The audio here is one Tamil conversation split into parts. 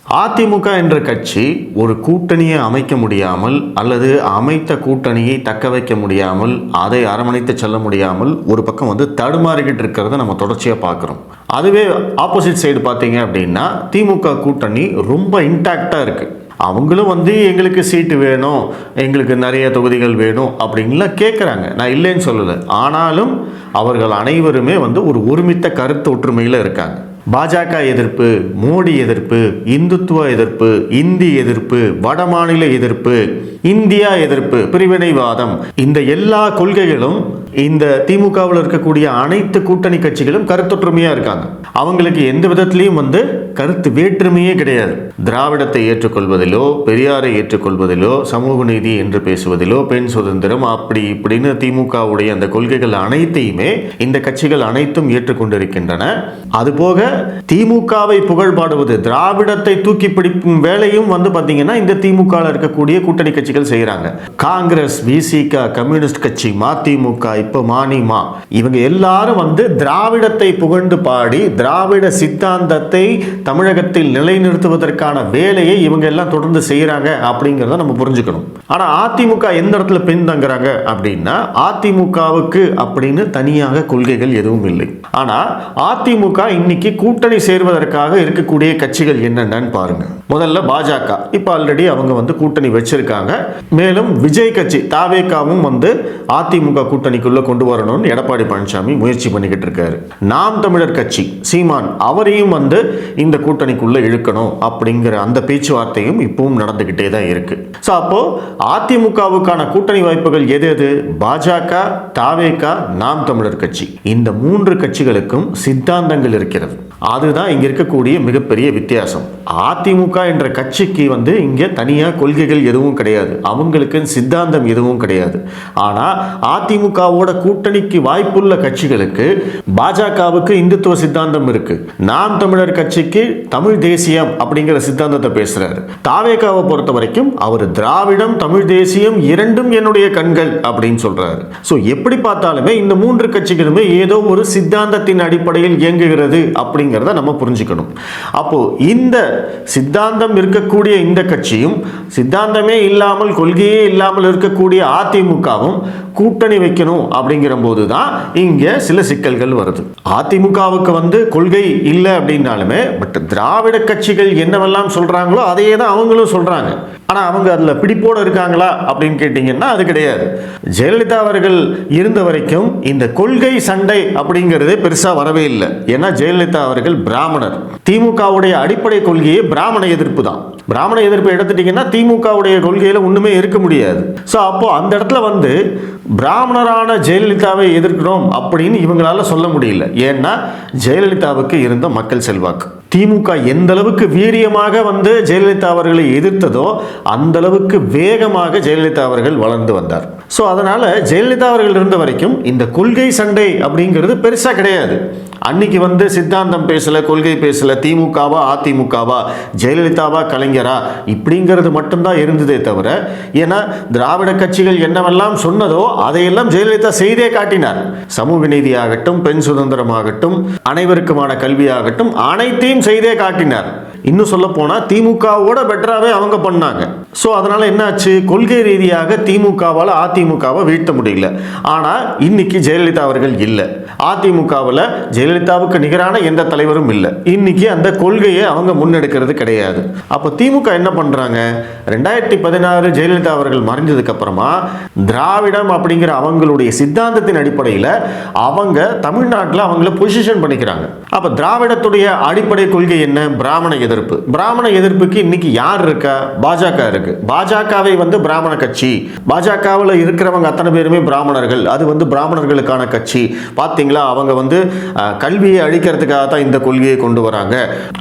அதிமுக என்ற கட்சி ஒரு கூட்டணியை அமைக்க முடியாமல் அல்லது அமைத்த கூட்டணியை தக்க வைக்க முடியாமல் அதை அரவணைத்து செல்ல முடியாமல் ஒரு பக்கம் தடுமாறிக்கிட்டு இருக்கிறத நம்ம தொடர்ச்சியாக பார்க்குறோம். அதுவே ஆப்போசிட் சைடு பார்த்தீங்க அப்படின்னா திமுக கூட்டணி ரொம்ப இன்டாக்டாக இருக்குது. அவங்களும் எங்களுக்கு சீட்டு வேணும், எங்களுக்கு நிறைய தொகுதிகள் வேணும் அப்படின்லாம் கேட்குறாங்க. நான் இல்லைன்னு சொல்லலை. ஆனாலும் அவர்கள் அனைவருமே ஒரு ஒருமித்த கருத்து ஒற்றுமையில் இருக்காங்க. பாஜக எதிர்ப்பு, மோடி எதிர்ப்பு, இந்துத்துவ எதிர்ப்பு, இந்தி எதிர்ப்பு, வடமாநில எதிர்ப்பு, இந்தியா எதிர்ப்பு, பிரிவினைவாதம், இந்த எல்லா கொள்கைகளும் இந்த திமுகவில் இருக்கக்கூடிய அனைத்து கூட்டணி கட்சிகளும் கருத்தொற்றுமையா இருக்காங்க. அவங்களுக்கு எந்த விதத்திலையும் கருத்து வேற்றுமையே கிடையாது. திராவிடத்தை ஏற்றுக்கொள்வதிலோ, பெரியாரை ஏற்றுக்கொள்வதிலோ, சமூக நீதி என்று பேசுவதிலோ, பெண் சுதந்திரம் அப்படி இப்படின்னு திமுகவுடைய அந்த கொள்கைகள் அனைத்தையுமே இந்த கட்சிகள் அனைத்தும் ஏற்றுக்கொண்டிருக்கின்றன. அதுபோக திமுகவை புகழ்பாடுவது, திராவிடத்தை தூக்கி பிடிக்கும் வேலையும் பார்த்தீங்கன்னா இந்த திமுக இருக்கக்கூடிய கூட்டணி கட்சிகள் செய்யறாங்க. காங்கிரஸ், விசிக, கம்யூனிஸ்ட் கட்சி, மதிமுக, இப்ப மானிமா, இவங்க எல்லாரும் திராவிடத்தை புகழ்ந்து பாடி திராவிட சித்தாந்தத்தை தமிழகத்தில் நிலைநிறுத்துவதற்கான வேலையை இவங்க எல்லாம் தொடர்ந்து செய்யறாங்க அப்படிங்கிறத நம்ம புரிஞ்சுக்கணும். ஆனா அதிமுக எந்த இடத்துல பின்தங்குறாங்க அப்படின்னா, அதிமுகவுக்கு அப்படின்னு தனியாக கொள்கைகள் எதுவும் இல்லை. ஆனா அதிமுக இன்னைக்கு கூட்டணி சேர்வதற்காக இருக்கக்கூடிய கட்சிகள் என்னென்னு பாருங்க. முதல்ல பாஜக, இப்ப ஆல்ரெடி அவங்க கூட்டணி வச்சிருக்காங்க. மேலும் விஜய் கட்சி தாவேகாவும் அதிமுக கூட்டணிக்குள்ள கொண்டு வரணும்னு எடப்பாடி பழனிசாமி முயற்சி பண்ணிக்கிட்டு இருக்காரு. நாம் தமிழர் கட்சி சீமான் அவரையும் இந்த கூட்டணிக்குள்ள இழுக்கணும் அப்படிங்கிற அந்த பேச்சுவார்த்தையும் இப்பவும் நடந்துகிட்டே தான் இருக்கு. அப்போ அதிமுகவுக்கான கூட்டணி வாய்ப்புகள் எது எது? பாஜக, தாவேகா, நாம் தமிழர் கட்சி, இந்த மூன்று கட்சிகளுக்கும் சித்தாந்தங்கள் இருக்கிறது. அதுதான் இங்க இருக்கக்கூடிய மிகப்பெரிய வித்தியாசம். அதிமுக என்ற கட்சிக்கு இங்க தனியா கொள்கைகள் எதுவும் கிடையாது, அவங்களுக்கு சித்தாந்தம் எதுவும் கிடையாது. ஆனா அதிமுகவோட கூட்டணிக்கு வாய்ப்புள்ள கட்சிகளுக்கு, பாஜகவுக்கு இந்துத்துவ சித்தாந்தம் இருக்கு, நாம் தமிழர் கட்சிக்கு தமிழ் தேசியம் அப்படிங்கிற சித்தாந்தத்தை பேசுறாரு. தாவேகாவை பொறுத்த வரைக்கும் அவர் திராவிடம், தமிழ் தேசியம் இரண்டும் என்னுடைய கண்கள் அப்படின்னு சொல்றாரு. எப்படி பார்த்தாலுமே இந்த மூன்று கட்சிகளுமே ஏதோ ஒரு சித்தாந்தத்தின் அடிப்படையில் இயங்குகிறது அப்படிங்கிறத நம்ம புரிஞ்சுக்கணும். அப்போ இந்த சித்தாந்தம் இருக்கக்கூடிய இந்த கட்சியும், சித்தாந்தமே இல்லாமல் கொள்கையே இல்லாமல் இருக்கக்கூடிய அதிமுகவும் கூட்டணி வைக்கணும் அப்படிங்கிற போதுதான் இங்க சில சிக்கல்கள் வருது. அதிமுகவுக்கு கொள்கை இல்லை அப்படின்னாலுமே பட் திராவிட கட்சிகள் என்னவெல்லாம் சொல்றாங்களோ அதையே தான் அவங்களும் சொல்றாங்க. ஆனா அவங்க அதுல பிடிப்போடு இருக்காங்களா அப்படின்னு கேட்டீங்கன்னா அது கிடையாது. ஜெயலலிதா அவர்கள் இருந்த வரைக்கும் இந்த கொள்கை சண்டை அப்படிங்கிறதே பெருசா வரவே இல்லை. ஏன்னா ஜெயலலிதா அவர்கள் பிராமணர். திமுகவுடைய அடிப்படை கொள்கையே பிராமண எதிர்ப்பு தான். பிராமண எதிர்ப்பு எடுத்துட்டீங்கன்னா திமுகவுடைய கொள்கையில ஒண்ணுமே இருக்க முடியாது. அப்போ அந்த இடத்துல பிராமணரான ஜெயலலிதாவை எதிர்க்கிறோம் அப்படின்னு இவங்களால சொல்ல முடியல. ஏன்னா ஜெயலலிதாவுக்கு இருந்த மக்கள் செல்வாக்கு. திமுக எந்த அளவுக்கு வீரியமாக ஜெயலலிதா அவர்களை எதிர்த்ததோ அந்த அளவுக்கு வேகமாக ஜெயலலிதா அவர்கள் வளர்ந்து வந்தார். அதனால ஜெயலலிதா அவர்கள் இருந்த வரைக்கும் இந்த கொள்கை சண்டை அப்படிங்கிறது பெருசா கிடையாது. அன்னைக்கு சித்தாந்தம் பேசல, கொள்கை பேசல, திமுகவா அதிமுகவா, ஜெயலலிதாவா கலைஞரா இப்படிங்கிறது மட்டும்தான் இருந்ததே தவிர, ஏன்னா திராவிட கட்சிகள் என்னவெல்லாம் சொன்னதோ அதையெல்லாம் ஜெயலலிதா செய்தே காட்டினார். சமூக நீதியாகட்டும், பெண் சுதந்திரமாகட்டும், அனைவருக்குமான கல்வியாகட்டும் அனைத்தையும் செய்தே காட்டினார். இன்னும் சொல்ல போனா திமுகவோட பெட்டராகவே அவங்க பண்ணாங்க. அதனால என்னாச்சு, கொள்கை ரீதியாக திமுகவால் அதிமுகவை வீழ்த்த முடியல. ஆனா இன்னைக்கு ஜெயலலிதா அவர்கள் இல்லை. அதிமுகவில் ஜெயலலிதாவுக்கு நிகரான எந்த தலைவரும் இல்லை. இன்னைக்கு அந்த கொள்கையை அவங்க முன்னெடுக்கிறது கிடையாது. அப்போ திமுக என்ன பண்றாங்க, 2016 ஜெயலலிதா அவர்கள் மறைஞ்சதுக்கு அப்புறமா திராவிடம் அப்படிங்கிற அவங்களுடைய சித்தாந்தத்தின் அடிப்படையில் அவங்க தமிழ்நாட்டில் அவங்கள பொசிஷன் பண்ணிக்கிறாங்க. அப்ப திராவிடத்துடைய அடிப்படை கொள்கை என்ன? பிராமண எதிர்ப்பு. பிராமண எதிர்ப்புக்கு இன்னைக்கு யார் இருக்கா? பாஜக இருக்கு. பாஜகவை பிராமண கட்சி, பாஜகவில் இருக்கிறவங்க அத்தனை பேருமே பிராமணர்கள். அது பிராமணர்களுக்கான கட்சி. பாத்தீங்களா, அவங்க கல்வியை அழிக்கிறதுக்காக தான் இந்த கொள்கையை கொண்டு வராங்க,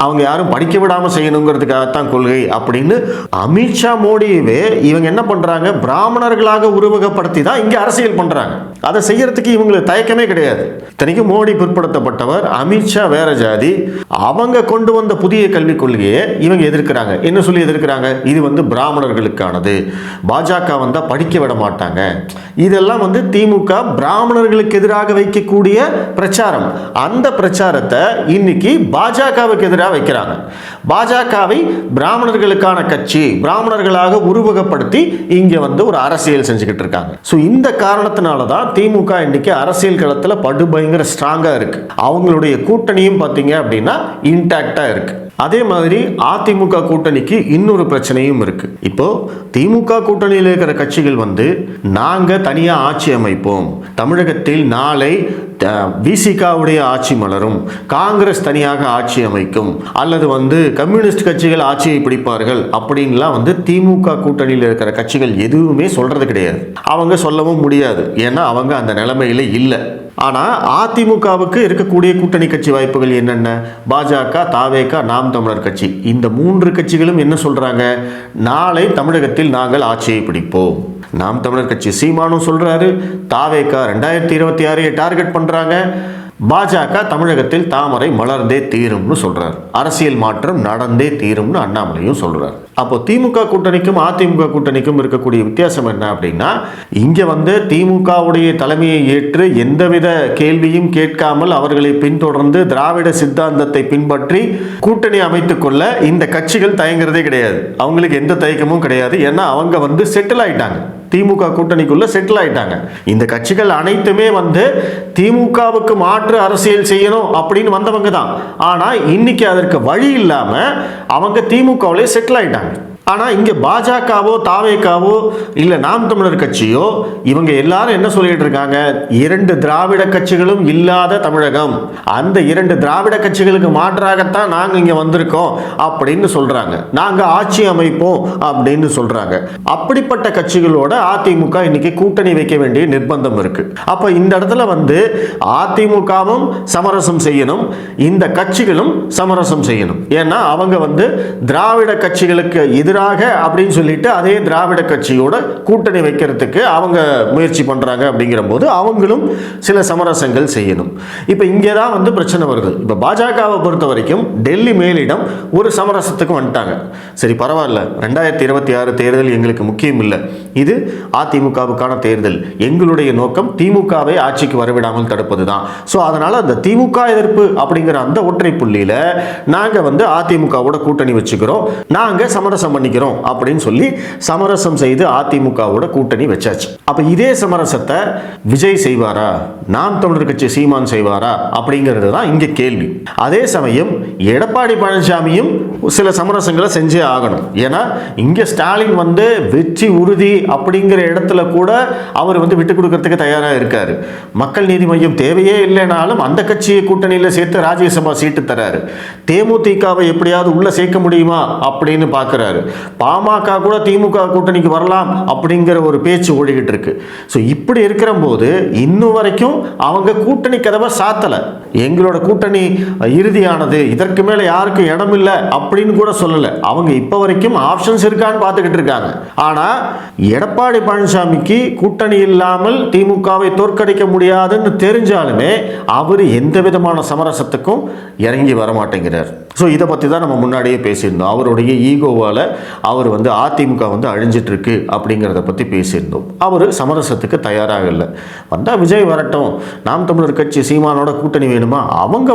அவங்க யாரும் படிக்க விடாம செய்யணுங்கிறதுக்காக தான் கொள்கை அப்படின்னு அமித்ஷா, மோடியவே இவங்க என்ன பண்றாங்க, பிராமணர்களாக உருவகப்படுத்தி தான் இங்க அரசியல் பண்றாங்க. அதை செய்யறதுக்கு இவங்களுக்கு தயக்கமே கிடையாது. இத்தனைக்கும் மோடி பிற்படுத்தப்பட்டவர், அமித்ஷா வேற ஜாதி. அவங்க கொண்டு வந்த புதிய கல்விக் கொள்கையை இவங்க எதிர்க்கிறாங்க. என்ன சொல்லி எதிர்க்கிறாங்க, இது பிராமணர்களுக்கானது, பாஜக வந்தா படிக்க விட மாட்டாங்க. இதெல்லாம் திமுக பிராமணர்களுக்கு எதிராக வைக்கக்கூடிய பிரச்சாரம். அந்த பிரச்சாரத்தை இன்னைக்கு பாஜகவுக்கு எதிராக வைக்கிறாங்க. பாஜகவை பிராமணர்களுக்கான கட்சி, பிராமணர்களாக உருவகப்படுத்தி இங்க ஒரு அரசியல் செஞ்சுக்கிட்டு இருக்காங்க. ஸோ இந்த காரணத்தினால தான் திமுக இன்னைக்கு அரசியல் களத்தில் படுபயங்கர ஸ்ட்ராங்கா இருக்கு. அவங்களுடைய கூட்டணியும் பார்த்தீங்க அப்படின்னா இன்டாக்டா இருக்கு. அதே மாதிரி அதிமுக கூட்டணிக்கு இன்னொரு பிரச்சனையும் இருக்கு. இப்போ திமுக கூட்டணியில் இருக்கிற கட்சிகள் நாங்க தனியா ஆட்சி அமைப்போம், தமிழகத்தில் நாளை விசிகாவுடைய ஆட்சி மலரும், காங்கிரஸ் தனியாக ஆட்சி அமைக்கும், அல்லது கம்யூனிஸ்ட் கட்சிகள் ஆட்சியை பிடிப்பார்கள் அப்படின்லாம் திமுக கூட்டணியில் இருக்கிற கட்சிகள் எதுவுமே சொல்றது கிடையாது. அவங்க சொல்லவும் முடியாது, ஏன்னா அவங்க அந்த நிலைமையில இல்லை. ஆனால் அதிமுகவுக்கு இருக்கக்கூடிய கூட்டணி கட்சி வாய்ப்புகள் என்னென்ன? பாஜக, தாவேகா, நாம் தமிழர் கட்சி, இந்த 3 கட்சிகளும் என்ன சொல்றாங்க? நாளை தமிழகத்தில் நாங்கள் ஆட்சியை பிடிப்போம். நாம் தமிழர் கட்சி சீமானும் சொல்றாரு, தாவேகா 2026 டார்கெட் பண்றாங்க, பாஜக தமிழகத்தில் தாமரை மலர்ந்தே தீரும்னு சொல்றாரு, அரசியல் மாற்றம் நடந்தே தீரும்னு அண்ணாமலையும் சொல்றாரு. அப்போ திமுக கூட்டணிக்கும் அதிமுக கூட்டணிக்கும் இருக்கக்கூடிய வித்தியாசம் என்ன அப்படின்னா, இங்க திமுகவுடைய தலைமையை ஏற்று எந்தவித கேள்வியும் கேட்காமல் அவர்களை பின்தொடர்ந்து திராவிட சித்தாந்தத்தை பின்பற்றி கூட்டணி அமைத்துக் கொள்ள இந்த கட்சிகள் தயங்குறதே கிடையாது. அவங்களுக்கு எந்த தயக்கமும் கிடையாது. ஏன்னா அவங்க செட்டில் ஆயிட்டாங்க, திமுக கூட்டணிக்குள்ள செட்டில் ஆயிட்டாங்க. இந்த கட்சிகள் அனைத்துமே திமுகவுக்கு மாற்று அரசியல் செய்யணும் அப்படின்னு வந்தவங்க தான். ஆனா இன்னைக்கு அதற்கு வழி இல்லாம அவங்க திமுகவிலே செட்டில் ஆயிட்டாங்க. ஆனா இங்க பாஜகவோ தாவேகாவோ இல்ல நாம் தமிழர் கட்சியோ இவங்க எல்லாரும் என்ன சொல்லிட்டு இருக்காங்க? 2 திராவிட கட்சிகளும் இல்லாத தமிழகம், அந்த 2 திராவிட கட்சிகளுக்கு மாற்றாகத்தான் நாங்க இங்க வந்திருக்கோம் அப்படின்னு சொல்றாங்க. நாங்க ஆட்சி அமைப்போம் அப்படின்னு சொல்றாங்க. அப்படிப்பட்ட கட்சிகளோட அதிமுக இன்னைக்கு கூட்டணி வைக்க வேண்டிய நிர்பந்தம் இருக்கு. அப்ப இந்த இடத்துல அதிமுகவும் சமரசம் செய்யணும், இந்த கட்சிகளும் சமரசம் செய்யணும். ஏன்னா அவங்க திராவிட கட்சிகளுக்கு எதிராக அப்படின்னு சொல்லிட்டு அதே திராவிட கட்சியோட கூட்டணி வைக்கிறதுக்கு அவங்க முயற்சி பண்றாங்க. அப்படிங்கிற போது அவங்களும் சில சமரசங்கள் செய்யணும். இப்ப இங்கதான் பிரச்சனை வருது. இப்ப பாஜகவை பொறுத்த வரைக்கும் டெல்லி மேலிடம் ஒரு சமரசத்துக்கு வந்துட்டாங்க. சரி பரவாயில்ல, 2026 தேர்தல் எங்களுக்கு முக்கியம் இல்லை, இது அதிமுகவுக்கான தேர்தல், எங்களுடைய நோக்கம் திமுகவை ஆட்சிக்கு வரவிடாமல் தடுப்பது தான். ஸோ அதனால அந்த திமுக எதிர்ப்பு அப்படிங்கிற அந்த ஒற்றை புள்ளியில நாங்க அதிமுகவோட கூட்டணி வச்சுக்கிறோம், நாங்க சமரசம் பண்ணிக்கிறோம் அப்படின்னு சொல்லி சமரசம் செய்து அதிமுகவோட கூட்டணி வச்சாச்சு. அப்ப இதே சமரசத்தை விஜய் செய்வாரா, நாம் தமிழர் கட்சி சீமான் செய்வாரா அப்படிங்கிறது தான் இங்க கேள்வி. அதே சமயம் எடப்பாடி பழனிசாமியும் சில சமரசங்களை செஞ்சே ஆகணும். ஏன்னா இங்க ஸ்டாலின் வெற்றி உறுதி அப்படிங்கிற இடத்துல கூட அவர் விட்டு கொடுக்கறதுக்கு தயாரா இருக்காரு. மக்கள் நீதி மையம் தேவையே இல்லைனாலும் அந்த கட்சியை கூட்டணியில சேர்த்து ராஜ்யசபா சீட்டு தராரு. தேமுதிகவை எப்படியாவது உள்ள சேர்க்க முடியுமா அப்படின்னு பார்க்கிறாரு. பாமக கூட திமுக கூட்டணிக்கு வரலாம் அப்படிங்கிற ஒரு பேச்சு ஓடிக்கிட்டு இருக்கு. ஸோ இப்படி இருக்கிற போது இன்னும் வரைக்கும் அவங்க கூட்டணி கதவை சாத்தலை. எங்களோட கூட்டணி இறுதியானது, இதற்கு மேல யாருக்கும் இடம் இல்லை அப்படின்னு கூட சொல்லலை. அவங்க இப்ப வரைக்கும் ஆப்ஷன்ஸ் இருக்கான்னு பார்த்துக்கிட்டு இருக்காங்க. ஆனா எடப்பாடி பழனிசாமிக்கு கூட்டணி இல்லாமல் திமுகவை தோற்கடிக்க முடியாதுன்னு தெரிஞ்சாலுமே அவர் எந்த விதமான சமரசத்துக்கும் இறங்கி வர மாட்டேங்கிறார். ஸோ இதை பற்றி தான் நம்ம முன்னாடியே பேசியிருந்தோம். அவருடைய ஈகோவால் அவர் அதிமுக அழிஞ்சிட்டு இருக்கு அப்படிங்கிறத பற்றி பேசியிருந்தோம். அவர் சமரசத்துக்கு தயாராக இல்லை. வந்தால் விஜய் வரட்டும், நாம் தமிழர் கட்சி சீமானோட கூட்டணி வேணுமா, அவங்க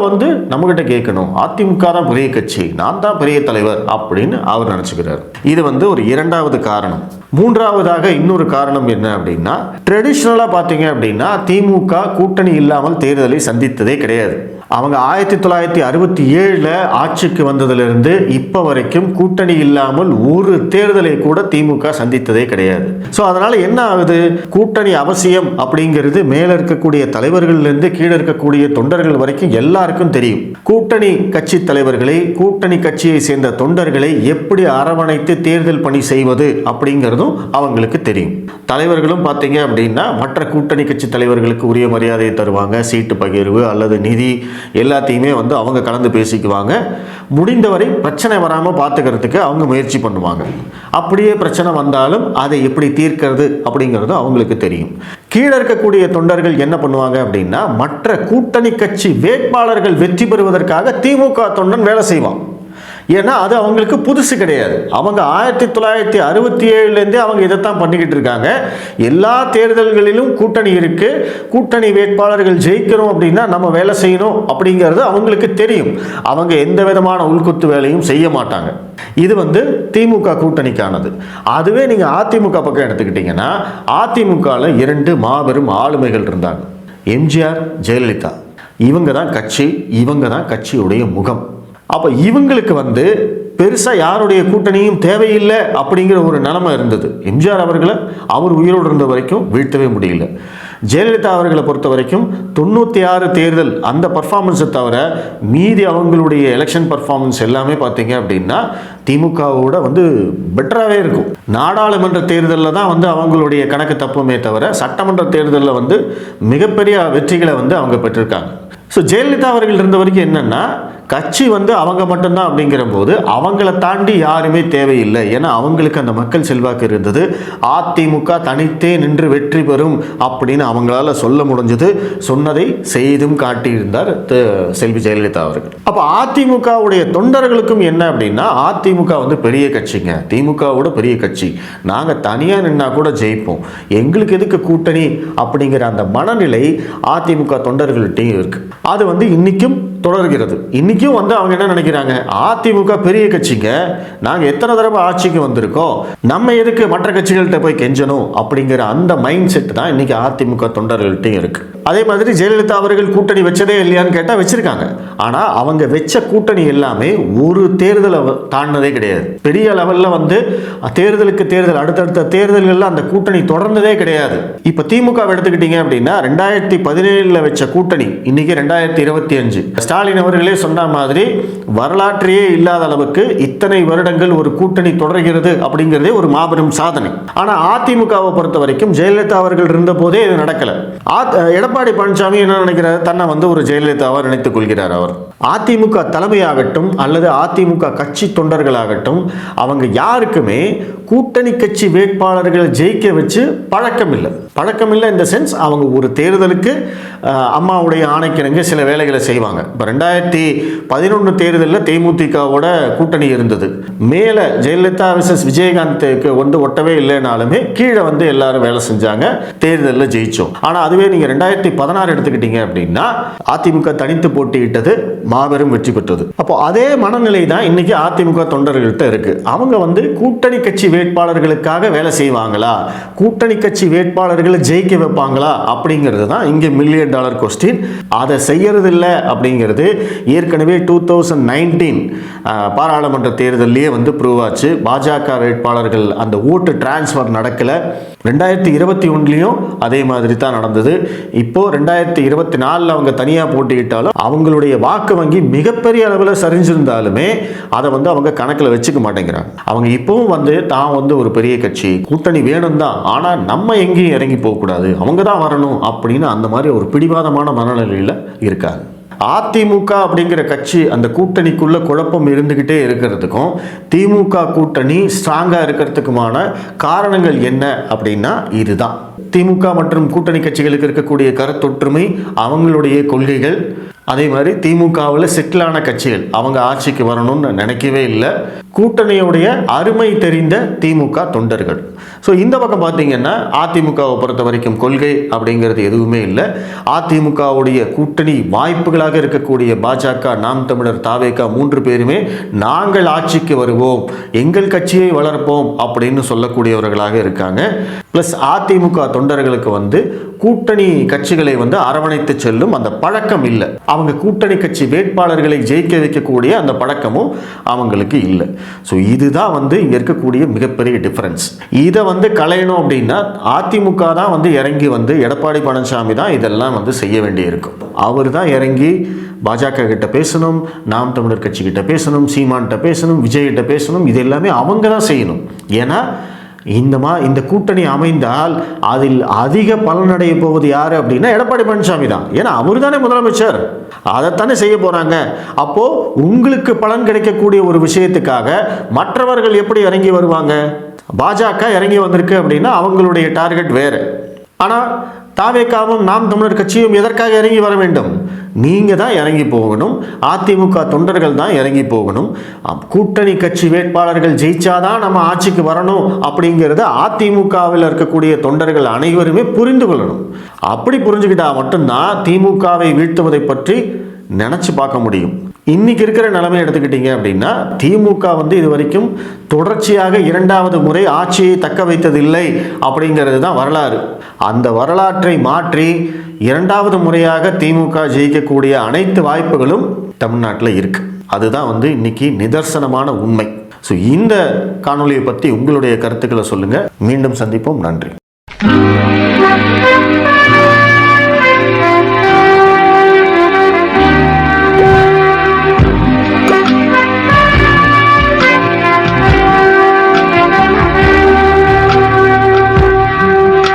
நம்மகிட்ட கேட்கணும், அதிமுக தான் பெரிய கட்சி, நான் தான் பெரிய தலைவர் அப்படின்னு அவர் நினச்சிக்கிறார். இது ஒரு இரண்டாவது காரணம். மூன்றாவதாக இன்னொரு காரணம் என்ன அப்படின்னா, ட்ரெடிஷ்னலாக பார்த்தீங்க அப்படின்னா திமுக கூட்டணி இல்லாமல் தேர்தலை சந்தித்ததே கிடையாது. அவங்க 1967 ஆட்சிக்கு வந்ததிலிருந்து இப்போ வரைக்கும் கூட்டணி இல்லாமல் ஒரு தேர்தலை கூட திமுக சந்தித்ததே கிடையாது. ஸோ அதனால என்ன ஆகுது, கூட்டணி அவசியம் அப்படிங்கிறது மேல இருக்கக்கூடிய தலைவர்களிலிருந்து கீழே இருக்கக்கூடிய தொண்டர்கள் வரைக்கும் எல்லாருக்கும் தெரியும். கூட்டணி கட்சி தலைவர்களை, கூட்டணி கட்சியை சேர்ந்த தொண்டர்களை எப்படி அரவணைத்து தேர்தல் பணி செய்வது அப்படிங்கிறதும் அவங்களுக்கு தெரியும். தலைவர்களும் பார்த்தீங்க அப்படின்னா மற்ற கூட்டணி கட்சி தலைவர்களுக்கு உரிய மரியாதையை தருவாங்க. சீட்டு பகிர்வு அல்லது நிதி எல்லாத்தையுமே அவங்க கலந்து பேசிக்குவாங்க. முடிந்தவரை பிரச்சனை வராமல் பார்த்துக்கிறதுக்கு அவங்க முயற்சி பண்ணுவாங்க. அப்படியே பிரச்சனை வந்தாலும் அதை எப்படி தீர்க்கிறது அப்படிங்கிறது அவங்களுக்கு தெரியும். கீழே இருக்கக்கூடிய தொண்டர்கள் என்ன பண்ணுவாங்க அப்படின்னா, மற்ற கூட்டணி கட்சி வேட்பாளர்கள் வெற்றி பெறுவதற்காக திமுக தொண்டன் வேலை செய்வான். ஏன்னா அது அவங்களுக்கு புதுசு கிடையாது. அவங்க 1967 அவங்க இதைத்தான் பண்ணிக்கிட்டு இருக்காங்க. எல்லா தேர்தல்களிலும் கூட்டணி இருக்கு, கூட்டணி வேட்பாளர்கள் ஜெயிக்கணும் அப்படின்னா நம்ம வேலை செய்யணும் அப்படிங்கிறது அவங்களுக்கு தெரியும். அவங்க எந்த விதமான உள்குத்து வேலையும் செய்ய மாட்டாங்க. இது திமுக கூட்டணிக்கானது. அதுவே நீங்க அதிமுக பக்கம் எடுத்துக்கிட்டீங்கன்னா, அதிமுகவில் 2 மாபெரும் ஆளுமைகள் இருந்தாங்க. எம்ஜிஆர், ஜெயலலிதா. இவங்க தான் கட்சி, இவங்க தான் கட்சியுடைய முகம். அப்ப இவங்களுக்கு பெருசா யாருடைய கூட்டணியும் தேவையில்லை அப்படிங்கிற ஒரு நிலைமை இருந்தது. எம்ஜிஆர் அவர்களை அவர் உயிரோடு இருந்த வரைக்கும் வீழ்த்தவே முடியல. ஜெயலலிதா அவர்களை பொறுத்த வரைக்கும் 96 தேர்தல் அந்த பர்ஃபார்மன்ஸை தவிர மீதி அவங்களுடைய எலெக்ஷன் பர்ஃபார்மன்ஸ் எல்லாமே பார்த்தீங்க அப்படின்னா திமுகவோட பெட்டராகவே இருக்கும். நாடாளுமன்ற தேர்தலில் தான் அவங்களுடைய கணக்கு தப்புமே தவிர சட்டமன்ற தேர்தலில் மிகப்பெரிய வெற்றிகளை அவங்க பெற்றிருக்காங்க. ஸோ ஜெயலலிதா அவர்கள் இருந்த வரைக்கும் என்னன்னா, கட்சி அவங்க மட்டும்தான் அப்படிங்கிற போது அவங்கள தாண்டி யாருமே தேவையில்லை. ஏன்னா அவங்களுக்கு அந்த மக்கள் செல்வாக்கு இருந்தது. அதிமுக தனித்தே நின்று வெற்றி பெறும் அப்படின்னு அவங்களால சொல்ல முடிஞ்சது. சொன்னதை செய்தும் காட்டியிருந்தார் செல்வி ஜெயலலிதா அவர்கள். அப்போ அதிமுகவுடைய தொண்டர்களுக்கும் என்ன அப்படின்னா, அதிமுக பெரிய கட்சிங்க, திமுகவோட பெரிய கட்சி, நாங்கள் தனியாக நின்னா கூட ஜெயிப்போம், எங்களுக்கு எதுக்கு கூட்டணி அப்படிங்கிற அந்த மனநிலை அதிமுக தொண்டர்கள்ட்டையும் இருக்கு. அது இன்னைக்கும் தொடர்கிறது. இன்னைக்கும் அவங்க என்ன நினைக்கிறாங்க, அதிமுக பெரிய கட்சிங்க, நாங்க எத்தனை தடவை ஆட்சிக்கு வந்திருக்கோம், நம்ம எதுக்கு மற்ற கட்சிகள்கிட்ட போய் கெஞ்சணும் அப்படிங்கிற அந்த மைண்ட் செட் தான் இன்னைக்கு அதிமுக தொண்டர்கள்ட்டையும் இருக்கு. அதே மாதிரி ஜெயலலிதா அவர்கள் கூட்டணி வச்சதே இல்லையான்னு கேட்டா வச்சிருக்காங்க. ஆனா அவங்க வச்ச கூட்டணி எல்லாமே ஒரு தேர்தலை தாண்டதே கிடையாது. பெரிய லெவல்ல தேர்தலுக்கு தேர்தல், அடுத்தடுத்த தேர்தல்கள்ல அந்த கூட்டணி தொடர்ந்ததே கிடையாது. இப்ப திமுக எடுத்துக்கிட்டீங்க அப்படின்னா 2017 வச்ச கூட்டணி இன்னைக்கு 2025. ஸ்டாலின் அவர்களே சொன்ன மாதிரி வரலாற்றையே இல்லாத அளவுக்கு இத்தனை வருடங்கள் ஒரு கூட்டணி தொடர்கிறது அப்படிங்கிறதே ஒரு மாபெரும் சாதனை. ஆனா அதிமுகவை பொறுத்த வரைக்கும் ஜெயலலிதா அவர்கள் இருந்த போதே இது நடக்கல. எடப்பாடி பழனிசாமி என்ன நினைக்கிறார், தன்னை ஒரு ஜெயலலிதாவை நினைத்துக் கொள்கிறார். அவர் அதிமுக தலைமையாகட்டும் அல்லது அதிமுக கட்சி தொண்டர்களாகட்டும் அவங்க யாருக்குமே கூட்டணி கட்சி வேட்பாளர்களை ஜெயிக்க வச்சு பழக்கம் இல்லை. இந்த சென்ஸ் அவங்க ஒரு தேர்தலுக்கு அம்மாவுடைய ஆணைக்கிணங்க சில வேலைகளை செய்வாங்க. இப்போ 2011 தேர்தலில் தேமுதிகவோட கூட்டணி இருந்தது. மேலே ஜெயலலிதா விசஸ் விஜயகாந்துக்கு ஒட்டவே இல்லைனாலுமே கீழே எல்லாரும் வேலை செஞ்சாங்க, தேர்தலில் ஜெயிச்சோம். ஆனால் அதுவே நீங்கள் 2016 எடுத்துக்கிட்டீங்க அப்படின்னா அதிமுக தனித்து போட்டியிட்டது, மாபெரும் வெற்றி பெற்றது. அப்போ அதே மனநிலை தான் இன்னைக்கு அதிமுக தொண்டர்கள்ட்ட இருக்கு. அவங்க கூட்டணி கட்சி வேட்பாளர்களுக்காக வேலை செய்வாங்களா, கூட்டணி கட்சி வேட்பாளர்களை ஜெயிக்க வைப்பாங்களா அப்படிங்கிறது தான் இங்கே $1 மில்லியன் கொஸ்டின். அதை செய்யறது இல்லை அப்படிங்கிறது ஏற்கனவே 2019 பாராளுமன்ற தேர்தலிலேயே ப்ரூவ் ஆச்சு. பாஜக வேட்பாளர்கள் அந்த ஓட்டு டிரான்ஸ்ஃபர் நடக்கல. 2021 அதே மாதிரி தான் நடந்தது. இப்போ 2024 அவங்க தனியாக போட்டியிட்டாலும் அவங்களுடைய வாக்கு வங்கி மிகப்பெரிய அளவில் சரிஞ்சிருந்தாலுமே அதை அவங்க கணக்கில் வச்சுக்க மாட்டேங்கிறாங்க. அவங்க இப்பவும் தான் ஒரு பெரிய கட்சி, கூட்டணி வேணும் தான், ஆனால் நம்ம எங்கேயும் இறங்கி போகக்கூடாது, அவங்க தான் வரணும் அப்படின்னு அந்த மாதிரி ஒரு பிடிவாதமான மனநிலையில் இருக்காங்க. அதிமுக அப்படிங்கிற கட்சி அந்த கூட்டணிக்குள்ள குழப்பம் இருந்துகிட்டே இருக்கிறதுக்கும் திமுக கூட்டணி ஸ்ட்ராங்கா இருக்கிறதுக்குமான காரணங்கள் என்ன அப்படின்னா இதுதான். திமுக மற்றும் கூட்டணி கட்சிகளுக்கு இருக்கக்கூடிய கருத்தொற்றுமை, அவங்களுடைய கொள்கைகள். அதே மாதிரி திமுகவில் செட்டிலான கட்சிகள் அவங்க ஆட்சிக்கு வரணும்னு நினைக்கவே இல்லை. கூட்டணியுடைய அருமை தெரிந்த திமுக தொண்டர்கள். ஸோ இந்த பக்கம் பார்த்தீங்கன்னா அதிமுகவை பொறுத்த வரைக்கும் கொள்கை அப்படிங்கிறது எதுவுமே இல்லை. அதிமுகவுடைய கூட்டணி வாய்ப்புகளாக இருக்கக்கூடிய பாஜக, நாம் தமிழர், தாவேகா 3 பேருமே நாங்கள் ஆட்சிக்கு வருவோம், எங்கள் கட்சியை வளர்ப்போம் அப்படின்னு சொல்லக்கூடியவர்களாக இருக்காங்க. பிளஸ் அதிமுக தொண்டர்களுக்கு கூட்டணி கட்சிகளை அரவணைத்து செல்லும் அந்த பழக்கம் இல்லை. அவங்க கூட்டணி கட்சி வேட்பாளர்களை ஜெயிக்க வைக்கக்கூடிய அந்த பழக்கமும் அவங்களுக்கு இல்லை. ஸோ இதுதான் இங்க இருக்கக்கூடிய மிகப்பெரிய டிஃபரன்ஸ். இதை களையணும் அப்படின்னா அதிமுக தான் இறங்கி எடப்பாடி பழனிசாமி தான் இதெல்லாம் செய்ய வேண்டி இருக்கும். அவர் தான் இறங்கி பாஜக கிட்ட பேசணும், நாம் தமிழர் கட்சி கிட்ட பேசணும், சீமான்கிட்ட பேசணும், விஜய்கிட்ட பேசணும். இது எல்லாமே அவங்க தான் செய்யணும். ஏன்னா இந்த கூட்டணி அமைந்தால் அதில் அதிக பலனடைய போவது யாரு அப்படின்னா எடப்பாடி பழனிசாமி தான். ஏன்னா அவர் தானே முதலமைச்சர், அதைத்தானே செய்ய போறாங்க. அப்போ உங்களுக்கு பலன் கிடைக்கக்கூடிய ஒரு விஷயத்துக்காக மற்றவர்கள் எப்படி இறங்கி வருவாங்க? பாஜக இறங்கி வந்திருக்கு அப்படின்னா அவங்களுடைய டார்கெட் வேறு. ஆனால் தாவேகாவும் நாம் தமிழர் கட்சியும் எதற்காக இறங்கி வர வேண்டும்? நீங்க தான் இறங்கி போகணும். அதிமுக தொண்டர்கள் தான் இறங்கி போகணும். கூட்டணி கட்சி வேட்பாளர்கள் ஜெயிச்சாதான் நம்ம ஆட்சிக்கு வரணும் அப்படிங்கிறத அதிமுகவில் இருக்கக்கூடிய தொண்டர்கள் அனைவருமே புரிந்து கொள்ளணும். அப்படி புரிஞ்சுக்கிட்டா மட்டும்தான் திமுகவை வீழ்த்துவதை பற்றி நினைச்சு பார்க்க முடியும். இன்னைக்கு இருக்கிற நிலைமை எடுத்துக்கிட்டீங்க அப்படின்னா, திமுக இது வரைக்கும் தொடர்ச்சியாக 2வது முறை ஆட்சியை தக்க வைத்ததில்லை அப்படிங்கிறது தான் வரலாறு. அந்த வரலாற்றை மாற்றி 2வது முறையாக திமுக ஜெயிக்கக்கூடிய அனைத்து வாய்ப்புகளும் தமிழ்நாட்டில் இருக்கு. அதுதான் இன்னைக்கு நிதர்சனமான உண்மை. ஸோ இந்த காணொலியை பற்றி உங்களுடைய கருத்துக்களை சொல்லுங்க. மீண்டும் சந்திப்போம். நன்றி.